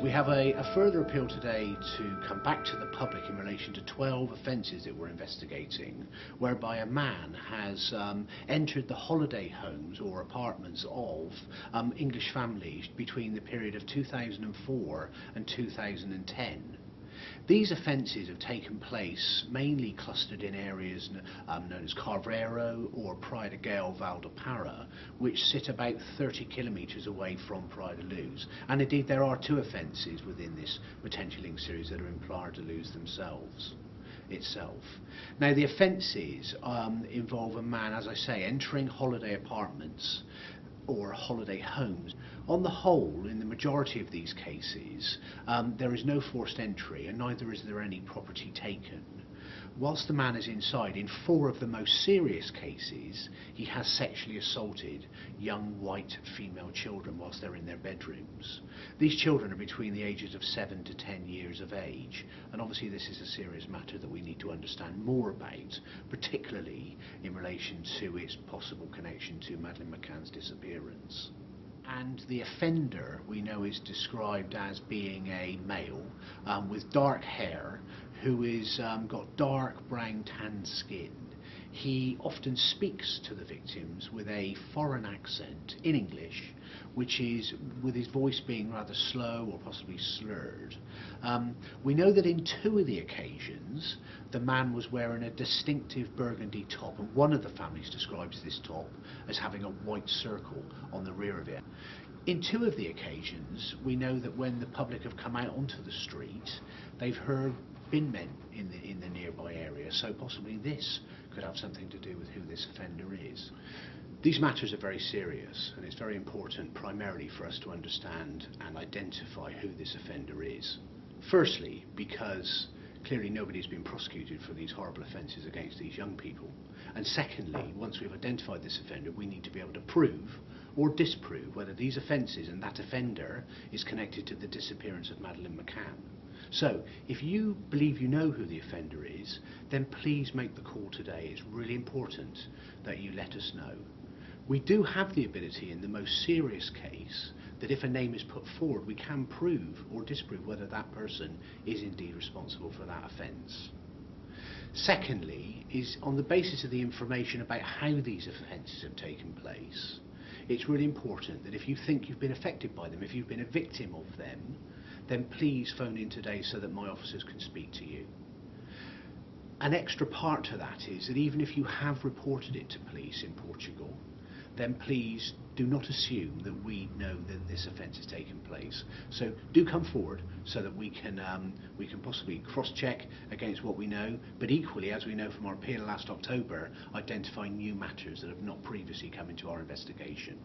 We have a further appeal today to come back to the public in relation to 12 offences that we're investigating, whereby a man has entered the holiday homes or apartments of English families between the period of 2004 and 2010. These offences have taken place mainly clustered in areas known as Carvero or Praia de Gale, Valdepara, which sit about 30 kilometres away from Praia de Luz. And indeed there are two offences within this potential link series that are in Praia de Luz itself. Now the offences involve a man, as I say, entering holiday apartments or holiday homes. On the whole, in the majority of these cases, there is no forced entry and neither is there any property taken. Whilst the man is inside, in 4 of the most serious cases, he has sexually assaulted young white female children whilst they're in their bedrooms. These children are between the ages of 7 to 10 years of age, and obviously this is a serious matter that we need to understand more about, particularly in relation to its possible connection to Madeleine McCann's disappearance. And the offender we know is described as being a male with dark hair who is got dark brown tan skin. He often speaks to the victims with a foreign accent in English, which is with his voice being rather slow or possibly slurred. We know that in 2 of the occasions the man was wearing a distinctive burgundy top, and one of the families describes this top as having a white circle on the rear of it. In 2 of the occasions we know that when the public have come out onto the street, they've heard bin men in the nearby area, so possibly this could have something to do with who this offender is. These matters are very serious, and it's very important primarily for us to understand and identify who this offender is. Firstly, because clearly nobody's been prosecuted for these horrible offences against these young people. And secondly, once we've identified this offender, we need to be able to prove or disprove whether these offences and that offender is connected to the disappearance of Madeleine McCann. So, if you believe you know who the offender is, then please make the call today. It's really important that you let us know. We do have the ability in the most serious case that if a name is put forward, we can prove or disprove whether that person is indeed responsible for that offence. Secondly, is on the basis of the information about how these offences have taken place, it's really important that if you think you've been affected by them, if you've been a victim of them, then please phone in today so that my officers can speak to you. An extra part to that is that even if you have reported it to police in Portugal, then please do not assume that we know that this offence has taken place. So do come forward so that we can possibly cross-check against what we know, but equally, as we know from our appeal last October, identify new matters that have not previously come into our investigation.